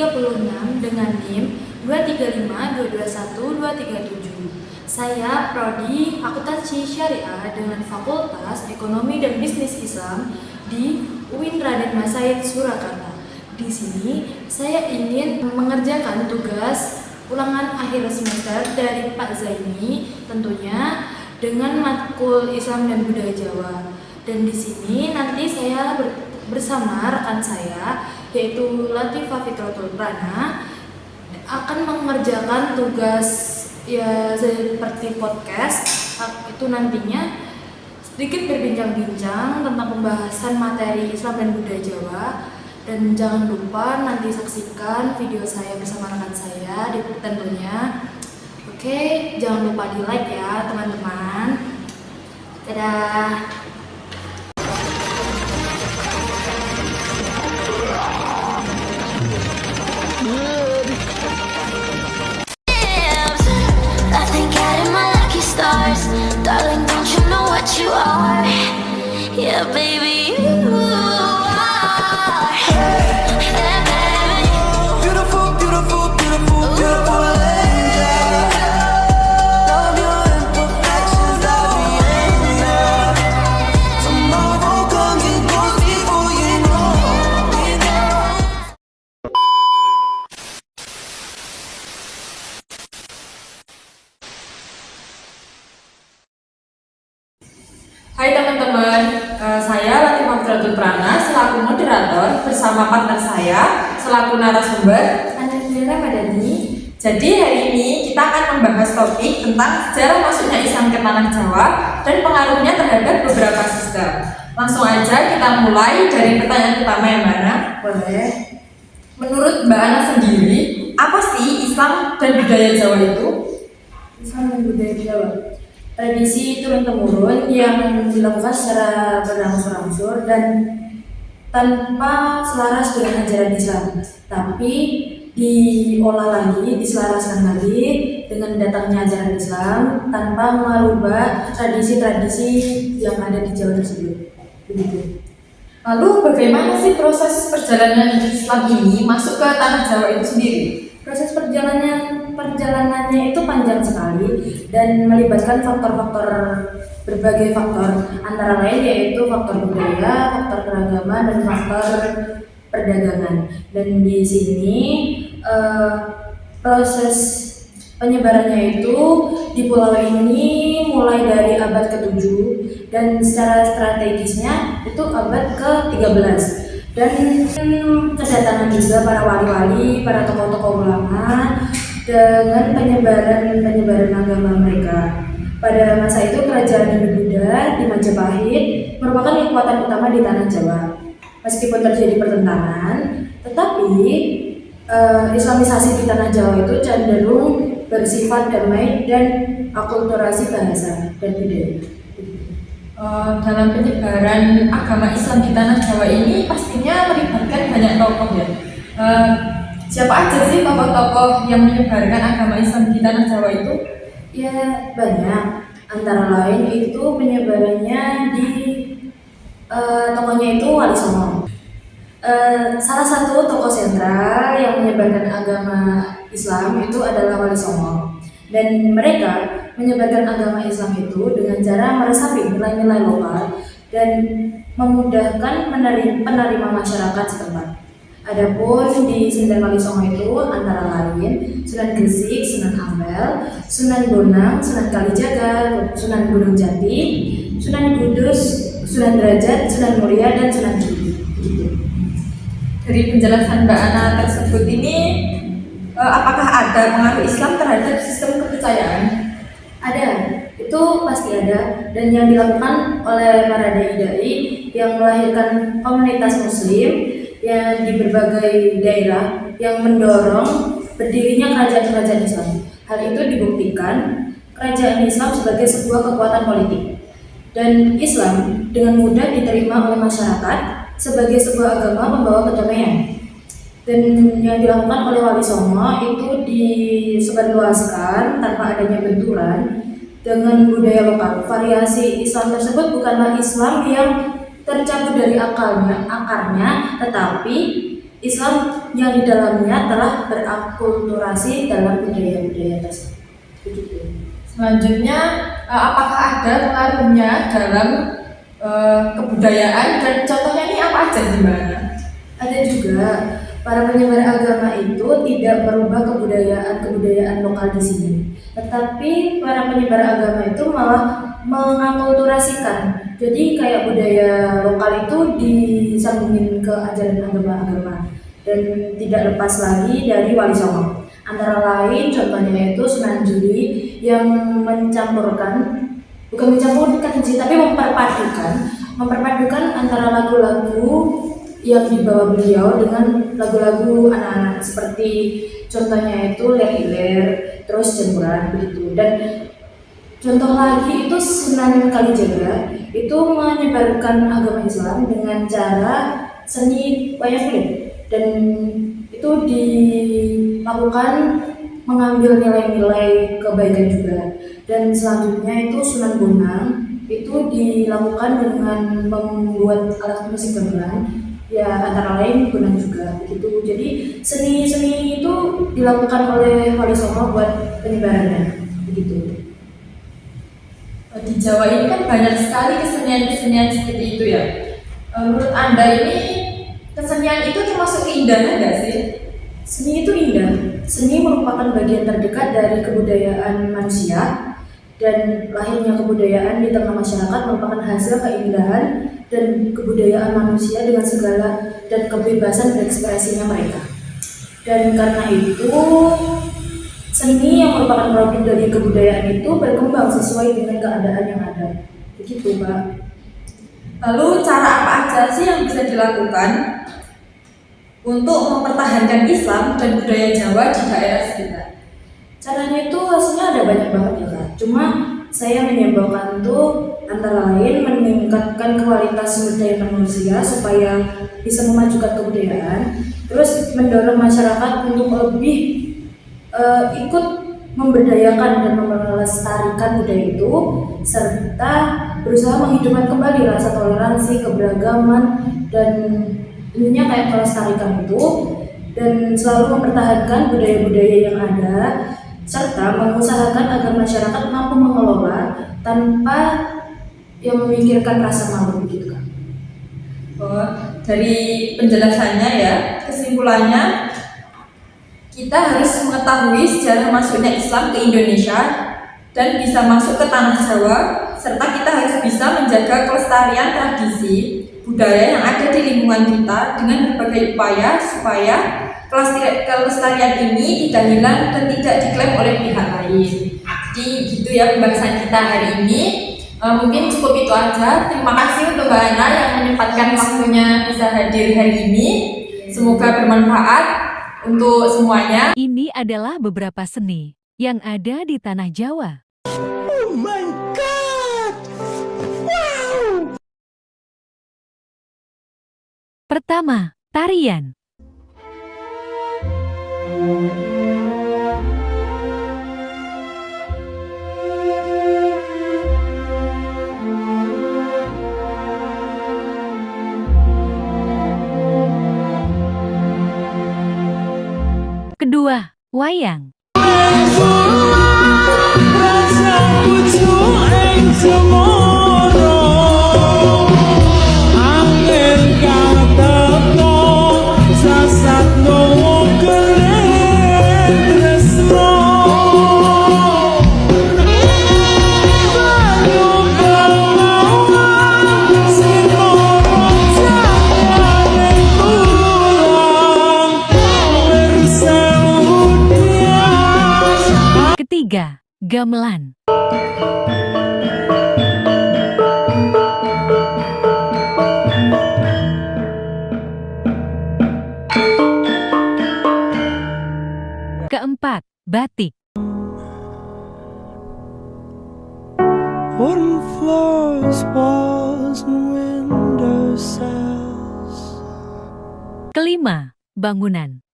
36 dengan NIM 235221237. Saya Prodi Akuntansi Syariah dengan Fakultas Ekonomi dan Bisnis Islam di UIN Raden Mas Said Surakarta. Di sini saya ingin mengerjakan tugas ulangan akhir semester dari Pak Zaini, tentunya dengan matkul Islam dan Budaya Jawa. Dan di sini nanti saya bersama rekan saya, yaitu Latifah Fitratul Prana, akan mengerjakan tugas ya seperti podcast. Itu nantinya sedikit berbincang-bincang tentang pembahasan materi Islam dan Budaya Jawa. Dan jangan lupa nanti saksikan video saya bersama rekan saya tentunya. Oke, jangan lupa di like ya teman-teman. Dadah. Darling, don't you know what you are? Yeah, baby, you are. Yeah, baby. Beautiful, beautiful, beautiful, beautiful angel. Love your imperfections, I'll be angel. Tomorrow comes and goes before you know. Hai teman-teman, saya Latifah Fitratul Prana selaku moderator bersama partner saya selaku narasumber Ananda Madani. Jadi hari ini kita akan membahas topik tentang sejarah masuknya Islam ke tanah Jawa dan pengaruhnya terhadap beberapa sistem. Langsung aja kita mulai dari pertanyaan pertama yang mana? Boleh. Menurut Mbak Ana sendiri, apa sih Islam dan budaya Jawa itu? Islam dan Budaya Jawa, tradisi turun-temurun yang dilakukan secara berangsur-angsur dan tanpa selaras dengan ajaran Islam, tapi diolah lagi, diselaraskan lagi dengan datangnya ajaran Islam tanpa merubah tradisi-tradisi yang ada di Jawa tersebut. Begitu. Lalu bagaimana sih proses perjalanan Islam ini masuk ke tanah Jawa itu sendiri? Proses perjalanannya itu panjang sekali dan melibatkan berbagai faktor, antara lain yaitu faktor budaya, faktor keragaman, dan faktor perdagangan. Dan di sini proses penyebarannya itu di pulau ini mulai dari abad ke-7 dan secara strategisnya itu abad ke-13. Dan kedatangan juga para wali-wali, para tokoh-tokoh ulama dengan penyebaran agama mereka. Pada masa itu kerajaan Hindu Buddha di Majapahit merupakan kekuatan utama di tanah Jawa. Meskipun terjadi pertentangan, tetapi Islamisasi di tanah Jawa itu cenderung bersifat damai dan akulturasi bahasa dan budaya. Dalam penyebaran agama Islam di tanah Jawa ini pastinya melibatkan banyak tokoh ya. Siapa aja sih tokoh-tokoh yang menyebarkan agama Islam di tanah Jawa itu? Ya banyak, antara lain itu penyebarannya di tokohnya itu Wali Songo. Salah satu tokoh sentral yang menyebarkan agama Islam itu adalah Wali Songo. Dan mereka menyebarkan agama Islam itu dengan cara meresapi nilai-nilai lokal dan memudahkan penerima masyarakat setempat. Adapun di Sendal Wali Songo itu antara lain Sunan Gresik, Sunan Ampel, Sunan Bonang, Sunan Kalijaga, Sunan Gunung Jati, Sunan Kudus, Sunan Derajat, Sunan Muria, dan Sunan Giri. Dari penjelasan Mbak Ana tersebut ini, apakah ada pengaruh Islam terhadap sistem kepercayaan? Ada, itu pasti ada, dan yang dilakukan oleh para dai-dai yang melahirkan komunitas Muslim yang di berbagai daerah yang mendorong berdirinya kerajaan-kerajaan Islam. Hal itu dibuktikan kerajaan Islam sebagai sebuah kekuatan politik, dan Islam dengan mudah diterima oleh masyarakat sebagai sebuah agama pembawa kedamaian. Dan yang dilakukan oleh Wali Songo itu disebarluaskan tanpa adanya benturan dengan budaya lokal. Variasi Islam tersebut bukanlah Islam yang tercabut dari akarnya, tetapi Islam yang di dalamnya telah berakulturasi dalam budaya-budaya tersebut. Begitu. Selanjutnya, apakah ada pengaruhnya dalam kebudayaan dan contohnya ini apa aja gimana? Ada juga para penyebar agama itu tidak merubah kebudayaan lokal di sini, tetapi para penyebar agama itu malah mengakulturasikan. Jadi kayak budaya lokal itu disambungin ke ajaran agama-agama dan tidak lepas lagi dari Wali Songo. Antara lain contohnya itu Sunan Juri yang bukan mencampurkan sih, tapi memperpadukan antara lagu-lagu yang dibawa beliau dengan lagu-lagu anak-anak seperti contohnya itu Ler-Iler, terus Jemuran begitu. Dan contoh lagi itu Sunan Kalijaga itu menyebarkan agama Islam dengan cara seni wayang kulit, dan itu dilakukan mengambil nilai-nilai kebaikan juga. Dan selanjutnya itu Sunan Bonang itu dilakukan dengan membuat alat musik gamelan, ya antara lain bonang juga begitu. Jadi seni-seni itu dilakukan oleh Wali Songo buat penyebarannya begitu. Di Jawa ini kan banyak sekali kesenian-kesenian seperti itu ya. Menurut Anda ini kesenian itu termasuk keindahan nggak sih? Seni itu indah. Seni merupakan bagian terdekat dari kebudayaan manusia, dan lahirnya kebudayaan di tengah masyarakat merupakan hasil keindahan dan kebudayaan manusia dengan segala dan kebebasan berekspresinya mereka. Dan karena itu seni yang merupakan produk dari kebudayaan itu berkembang sesuai dengan keadaan yang ada. Begitu, Pak. Lalu cara apa aja sih yang bisa dilakukan untuk mempertahankan Islam dan budaya Jawa di daerah sekitar? Caranya itu hasilnya ada banyak banget ya, Kak. Cuma saya menyimpulkan tuh antara lain meningkatkan kualitas sumber daya manusia supaya bisa memajukan kebudayaan, terus mendorong masyarakat untuk lebih ikut memberdayakan dan melestarikan budaya itu, serta berusaha menghidupkan kembali rasa toleransi, keberagaman, dan intinya kayak melestarikan itu, dan selalu mempertahankan budaya-budaya yang ada, serta mengusahakan agar masyarakat mampu mengelola tanpa yang memikirkan rasa malu gitu kan. Dari penjelasannya ya, kesimpulannya kita harus mengetahui sejarah masuknya Islam ke Indonesia dan bisa masuk ke tanah Jawa, serta kita harus bisa menjaga kelestarian tradisi budaya yang ada di lingkungan kita dengan berbagai upaya supaya kelestarian ini tidak hilang dan tidak diklaim oleh pihak lain. Jadi gitu ya pembahasan kita hari ini. Mungkin cukup itu aja. Terima kasih untuk Mbak Ana yang menyempatkan waktunya bisa hadir hari ini. Semoga bermanfaat untuk semuanya. Ini adalah beberapa seni yang ada di tanah Jawa. Oh my God! Wow! Pertama, tarian. Kedua, wayang. Ketiga, gamelan. Keempat, batik. Wooden floors, walls, and windowsills. Kelima, bangunan.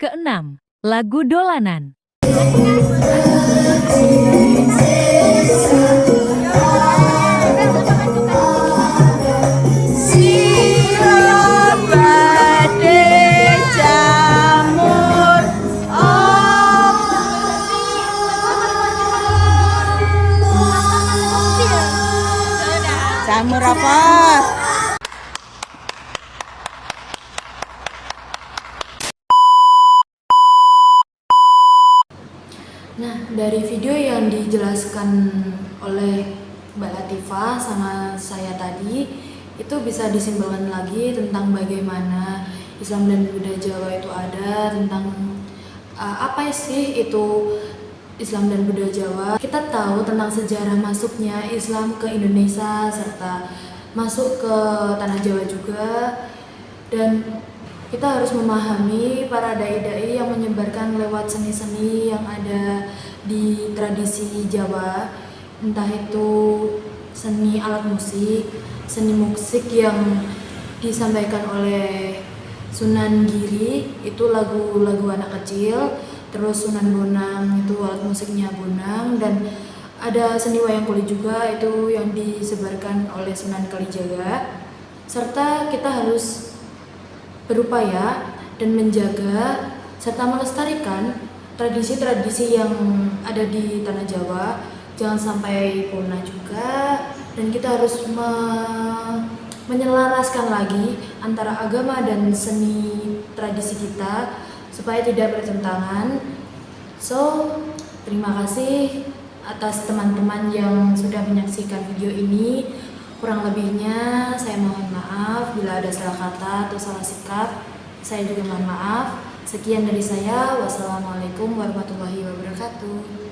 Keenam, lagu dolanan. Jamur apa? Nah, dari video yang dijelaskan oleh Mbak Latifah sama saya tadi, itu bisa disimpulkan lagi tentang bagaimana Islam dan budaya Jawa itu ada, tentang apa sih itu Islam dan budaya Jawa. Kita tahu tentang sejarah masuknya Islam ke Indonesia serta masuk ke tanah Jawa juga, dan kita harus memahami para dai-dai yang menyebarkan lewat seni-seni yang ada di tradisi Jawa, entah itu seni alat musik, seni musik yang disampaikan oleh Sunan Giri itu lagu-lagu anak kecil, terus Sunan Bonang itu alat musiknya Bonang, dan ada seni wayang kulit juga itu yang disebarkan oleh Sunan Kalijaga. Serta kita harus berupaya dan menjaga serta melestarikan tradisi-tradisi yang ada di tanah Jawa, jangan sampai punah juga, dan kita harus menyelaraskan lagi antara agama dan seni tradisi kita supaya tidak bertentangan. So, terima kasih atas teman-teman yang sudah menyaksikan video ini. Kurang lebihnya saya mohon maaf bila ada salah kata atau salah sikap. Saya juga mohon maaf. Sekian dari saya. Wassalamualaikum warahmatullahi wabarakatuh.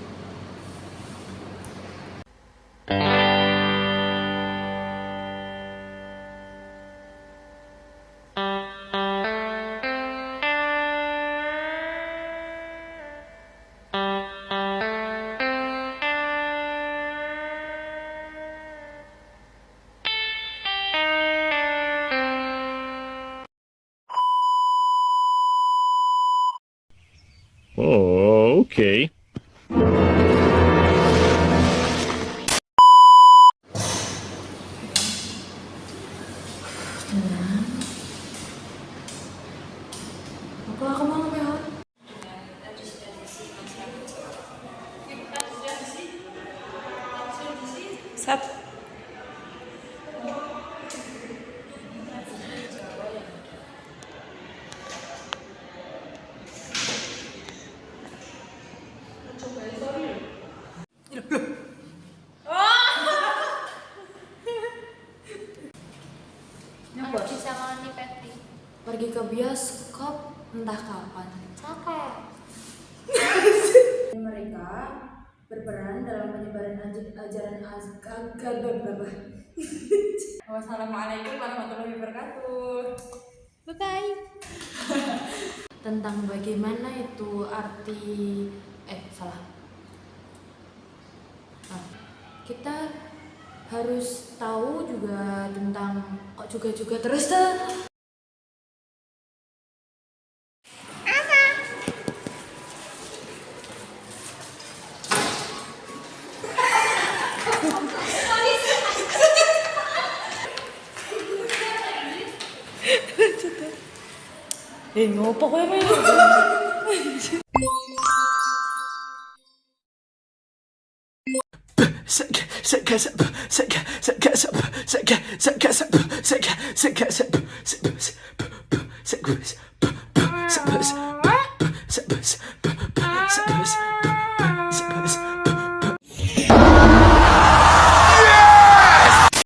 Oh, okay. Apa aku mau ngomong? Sat. Bisa ngelani Petri. Pergi ke bioskop entah kapan. Capek. Mereka berperan dalam penyebaran ajaran agama. Wassalamualaikum warahmatullahi wabarakatuh. Bye-bye. Tentang bagaimana itu arti salah. Nah, kita harus tahu juga tentang kok juga terus tuh. Ngopo kowe main?